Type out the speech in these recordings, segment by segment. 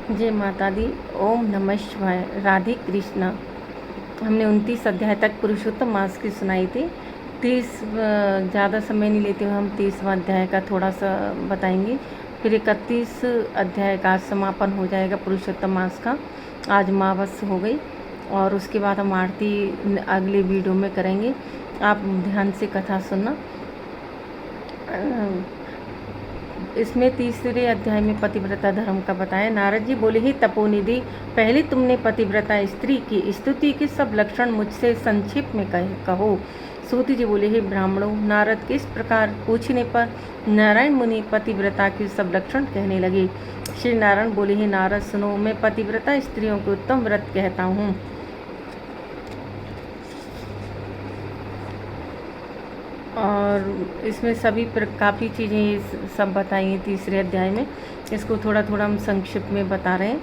जय माता दी। ओम नमः शिवाय। राधे कृष्णा। हमने 29 अध्याय तक पुरुषोत्तम मास की सुनाई थी। 30 ज़्यादा समय नहीं लेते हुए हम 30वां अध्याय का थोड़ा सा बताएंगे। फिर 31 अध्याय का आज समापन हो जाएगा पुरुषोत्तम मास का। आज अमावस हो गई और उसके बाद हम आरती अगले वीडियो में करेंगे। आप ध्यान से कथा सुनना। इसमें तीसरे अध्याय में पतिव्रता धर्म का बताया। नारद जी बोले, ही तपोनिधि, पहले तुमने पतिव्रता स्त्री की स्तुति के सब लक्षण मुझसे संक्षेप में कहो। सूत जी बोले, ही ब्राह्मणों, नारद के इस प्रकार पूछने पर नारायण मुनि पतिव्रता के सब लक्षण कहने लगे। श्री नारायण बोले, ही नारद सुनो, मैं पतिव्रता स्त्रियों के उत्तम व्रत कहता हूँ। और इसमें सभी काफ़ी चीज़ें सब बताई हैं तीसरे अध्याय में। इसको थोड़ा थोड़ा हम संक्षिप्त में बता रहे हैं।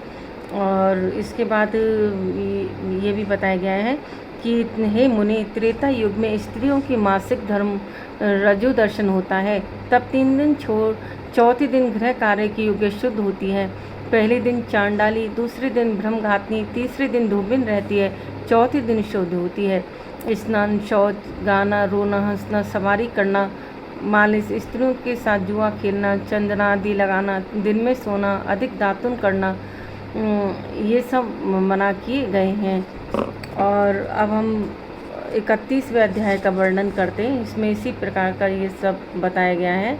और इसके बाद ये भी बताया गया है कि हे मुनि, त्रेता युग में स्त्रियों की मासिक धर्म रजो दर्शन होता है। तब 3 दिन छोड़ चौथे दिन गृह कार्य की युग शुद्ध होती है। पहले दिन चांडाली, दूसरे दिन ब्रह्मघातनी, तीसरे दिन धूबिन रहती है, चौथे दिन शुद्ध होती है। स्नान, शौच, गाना, रोना, हंसना, सवारी करना, मालिश, स्त्रियों के साथ जुआ खेलना, चंदना आदि लगाना, दिन में सोना, अधिक दातुन करना, ये सब मना किए गए हैं। और अब हम 31वें अध्याय का वर्णन करते हैं। इसमें इसी प्रकार का ये सब बताया गया है।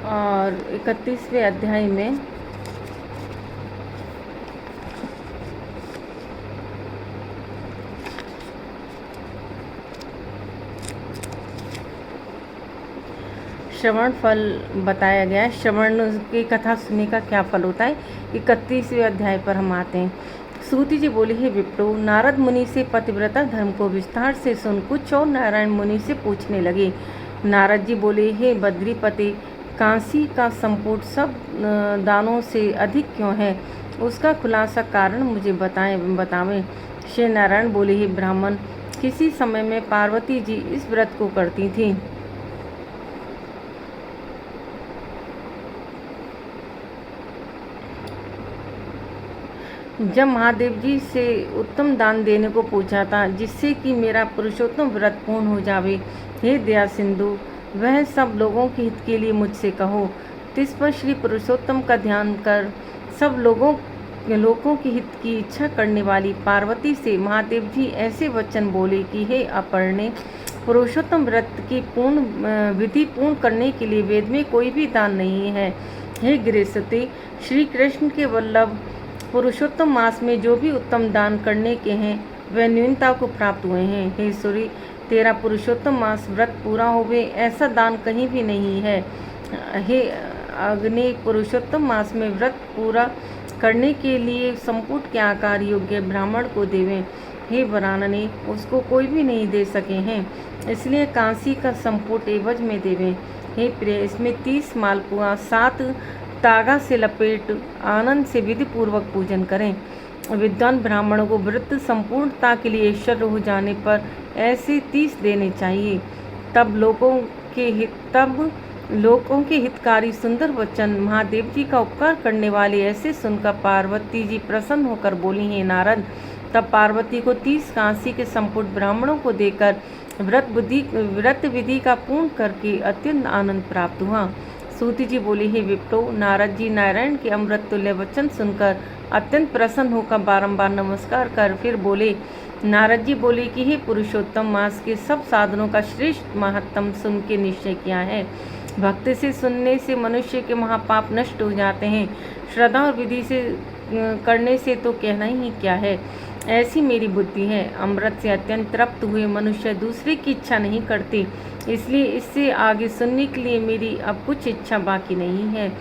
और 31वें अध्याय में श्रवण फल बताया गया है। श्रवण की कथा सुनने का क्या फल होता है, 31वें अध्याय पर हम आते हैं। सूति जी बोले, हे विप्रो, नारद मुनि से पतिव्रता धर्म को विस्तार से सुन कुछ और नारायण मुनि से पूछने लगे। नारद जी बोले, हे बद्रीपते, कांसी का संपुट सब दानों से अधिक क्यों है? उसका खुलासा कारण मुझे बतावें। श्री नारायण बोले, हे ब्राह्मण, किसी समय में पार्वती जी इस व्रत को करती थी। जब महादेव जी से उत्तम दान देने को पूछा था, जिससे कि मेरा पुरुषोत्तम व्रत पूर्ण हो जावे, हे दया सिंधु, वह सब लोगों के हित के लिए मुझसे कहो। तिस पर श्री पुरुषोत्तम का ध्यान कर सब लोगों के हित की इच्छा करने वाली पार्वती से महादेव जी ऐसे वचन बोले कि हे अपर्णे, पुरुषोत्तम व्रत की विधि पूर्ण करने के लिए वेद में कोई भी दान नहीं है। हे गृहस्थे, श्री कृष्ण के वल्लभ पुरुषोत्तम मास में जो भी उत्तम दान करने के हैं वह न्यूनता को प्राप्त हुए हैं। हे सूर्य, तेरा पुरुषोत्तम मास व्रत पूरा होवे ऐसा दान कहीं भी नहीं है। हे अग्नि, पुरुषोत्तम मास में व्रत पूरा करने के लिए संपुट के आकार योग्य ब्राह्मण को देवें। हे वरानने, उसको कोई भी नहीं दे सके हैं, इसलिए कांसी का संपुट एवज में देवें। हे प्रिय, इसमें 30 मालपुआ 7 तागा से लपेट आनंद से विधि पूर्वक पूजन करें। विद्वान ब्राह्मणों को व्रत संपूर्णता के लिए ऐश्वर्य हो जाने पर ऐसे 30 देने चाहिए। तब लोगों के हितकारी सुंदर वचन महादेव जी का उपकार करने वाले ऐसे सुनकर पार्वती जी प्रसन्न होकर बोली, हे नारद। तब पार्वती को 30 कांसी के संपुट ब्राह्मणों को देकर व्रत विधि का पूर्ण करके अत्यंत आनंद प्राप्त हुआ। सूति जी बोली, हे विप्रो, नारद जी नारायण के अमृत तुल्य वचन सुनकर अत्यंत प्रसन्न होकर बारंबार नमस्कार कर फिर बोले। नारद जी बोले कि हे पुरुषोत्तम मास के सब साधनों का श्रेष्ठ महत्तम सुन के निश्चय किया है। भक्ति से सुनने से मनुष्य के महापाप नष्ट हो जाते हैं। श्रद्धा और विधि से करने से तो कहना ही क्या है। ऐसी मेरी बुद्धि है। अमृत से अत्यंत तृप्त हुए मनुष्य दूसरे की इच्छा नहीं करते, इसलिए इससे आगे सुनने के लिए मेरी अब कुछ इच्छा बाकी नहीं है।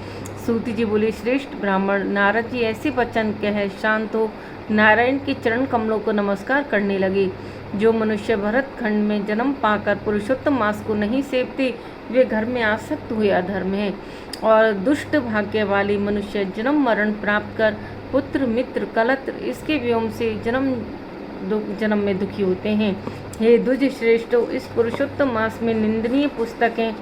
सूति जी बोले, श्रेष्ठ ब्राह्मण, नारद जी ऐसे वचन कह शांत हो नारायण के चरण कमलों को नमस्कार करने लगे। जो मनुष्य भरत खंड में जन्म पाकर पुरुषोत्तम मास को नहीं सेवते, वे घर में आसक्त हुए अधर्म हैं। और दुष्ट भाग्य वाले मनुष्य जन्म मरण प्राप्त कर पुत्र मित्र कलत्र इसके व्योम से जन्म में दुखी होते हैं। हे द्विज श्रेष्ठो, इस पुरुषोत्तम मास में निंदनीय पुस्तकें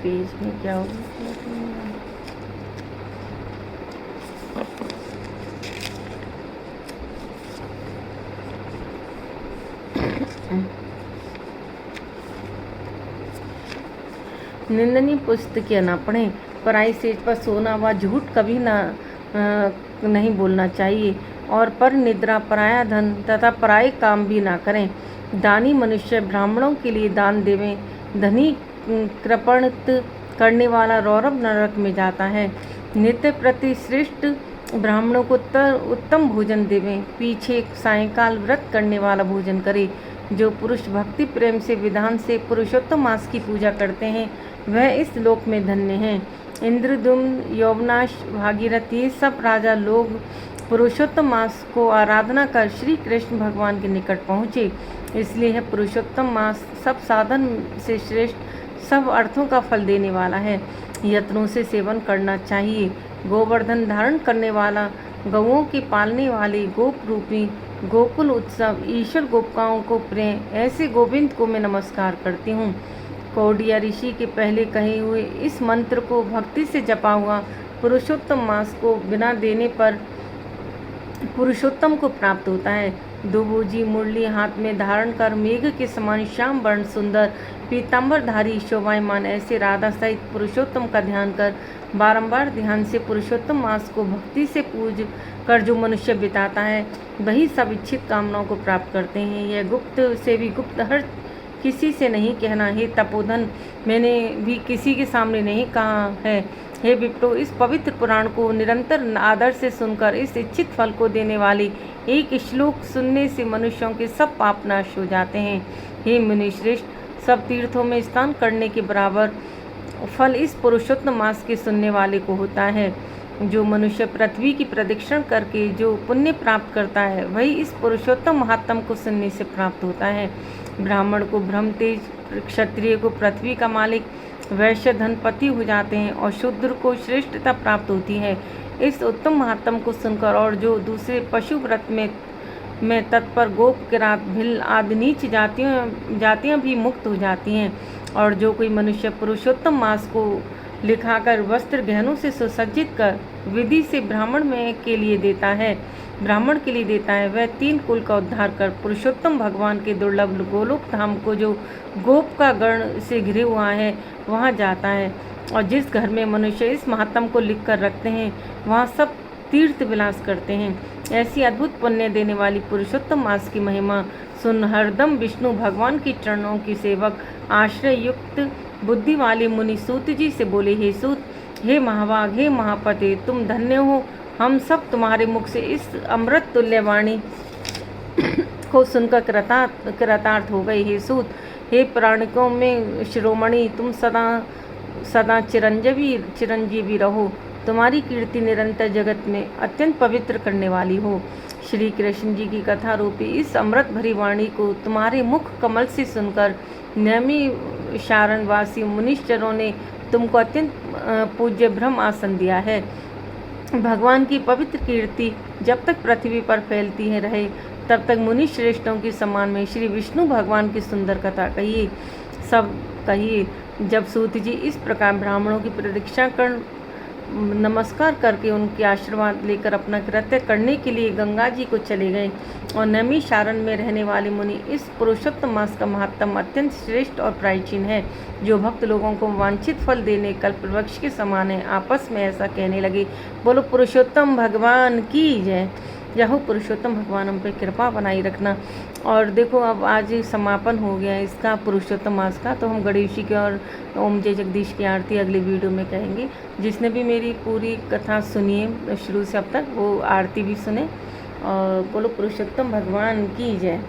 पेज में क्या होगा। निंदनीय पुस्तकें न पढ़ें, पराई सेज पर सोना व झूठ कभी नहीं बोलना चाहिए, और पर निद्रा, पराया धन तथा पराये काम भी ना करें। दानी मनुष्य ब्राह्मणों के लिए दान देवें, धनी कृपणित करने वाला रौरव नरक में जाता है। नित्य प्रति श्रेष्ठ ब्राह्मणों को उत्तम भोजन देवें, पीछे सायंकाल व्रत करने वाला भोजन करे। जो पुरुष भक्ति प्रेम से विधान से पुरुषोत्तम मास की पूजा करते हैं वह इस लोक में धन्य हैं। इंद्रद्युम्न, यौवनाश, भागीरथ ये सब राजा लोग पुरुषोत्तम मास को आराधना कर श्री कृष्ण भगवान के निकट पहुँचे। इसलिए यह पुरुषोत्तम मास सब साधन से श्रेष्ठ, सब अर्थों का फल देने वाला है। यत्नों से सेवन करना चाहिए। गोवर्धन धारण करने वाला, गौओं के पालने वाले, गोप रूपी गोकुल उत्सव, ईश्वर गोपिकाओं को प्रेम, ऐसे गोविंद को मैं नमस्कार करती हूँ। कौडिया ऋषि के पहले कहे हुए इस मंत्र को भक्ति से जपा हुआ पुरुषोत्तम मास को बिना देने पर पुरुषोत्तम को प्राप्त होता है। दुबोजी मुरली हाथ में धारण कर मेघ के समान श्याम वर्ण सुंदर पीताम्बरधारी शोभायमान ऐसे राधा सहित पुरुषोत्तम का ध्यान कर बारंबार ध्यान से पुरुषोत्तम मास को भक्ति से पूज कर जो मनुष्य बिताता है वही सब इच्छित कामनाओं को प्राप्त करते हैं। यह गुप्त से भी गुप्त हर किसी से नहीं कहना। हे तपोधन, मैंने भी किसी के सामने नहीं कहा है। हे विप्रो, इस पवित्र पुराण को निरंतर आदर से सुनकर इस इच्छित फल को देने वाली एक श्लोक सुनने से मनुष्यों के सब पाप नाश हो जाते हैं। हे मुनिश्रेष्ठ, सब तीर्थों में स्नान करने के बराबर फल इस पुरुषोत्तम मास के सुनने वाले को होता है। जो मनुष्य पृथ्वी की प्रदक्षिण करके जो पुण्य प्राप्त करता है वही इस पुरुषोत्तम महात्म को सुनने से प्राप्त होता है। ब्राह्मण को ब्रह्म तेज, क्षत्रिय को पृथ्वी का मालिक, वैश्य धनपति हो जाते हैं और शूद्र को श्रेष्ठता प्राप्त होती है। इस उत्तम महात्म को सुनकर और जो दूसरे पशु व्रत में तत्पर गोप, किरात, भिल आदि नीच जातियाँ भी मुक्त हो जाती हैं। और जो कोई मनुष्य पुरुषोत्तम मास को लिखाकर वस्त्र गहनों से सुसज्जित कर विधि से ब्राह्मण के लिए देता है वह 3 कुल का उद्धार कर पुरुषोत्तम भगवान के दुर्लभ गोलोक धाम को जो गोप का गण से घिरे हुआ है वहाँ जाता है। और जिस घर में मनुष्य इस महात्म को लिख कर रखते हैं वहाँ सब तीर्थ विलास करते हैं। ऐसी अद्भुत पुण्य देने वाली पुरुषोत्तम मास की महिमा सुन हरदम विष्णु भगवान की चरणों की सेवक आश्रय युक्त बुद्धि वाले मुनि सूत जी से बोले, हे सूत, हे महाभाग, हे महापते, तुम धन्य हो। हम सब तुम्हारे मुख से इस अमृत तुल्य वाणी को सुनकर कृतार्थ हो गए। हे सूत, हे प्राणिकों में शिरोमणि, तुम सदा चिरंजीवी रहो। तुम्हारी कीर्ति निरंतर जगत में अत्यंत पवित्र करने वाली हो। श्री कृष्ण जी की कथा रूपी इस अमृत भरी वाणी को तुम्हारे मुख कमल से सुनकर नैमी शारणवासी मुनिश्चरों ने तुमको अत्यंत पूज्य ब्रह्म आसन दिया है। भगवान की पवित्र कीर्ति जब तक पृथ्वी पर फैलती है रहे तब तक मुनि श्रेष्ठों के सम्मान में श्री विष्णु भगवान की सुंदर कथा कहिए। जब सूत जी इस प्रकार ब्राह्मणों की प्रतीक्षा कर नमस्कार करके उनके आशीर्वाद लेकर अपना कृत्य करने के लिए गंगा जी को चले गए और नैमी शारण में रहने वाले मुनि इस पुरुषोत्तम मास का महात्म अत्यंत श्रेष्ठ और प्राचीन है, जो भक्त लोगों को वांछित फल देने कल्प वृक्ष के समान है, आपस में ऐसा कहने लगे, बोलो पुरुषोत्तम भगवान की जय। यहो पुरुषोत्तम भगवान हम पे कृपा बनाई रखना। और देखो अब आज समापन हो गया इसका पुरुषोत्तम मास का, तो हम गणेश जी की और ओम जय जगदीश की आरती अगले वीडियो में कहेंगे। जिसने भी मेरी पूरी कथा सुनी है शुरू से अब तक वो आरती भी सुने। और बोलो पुरुषोत्तम भगवान की जय।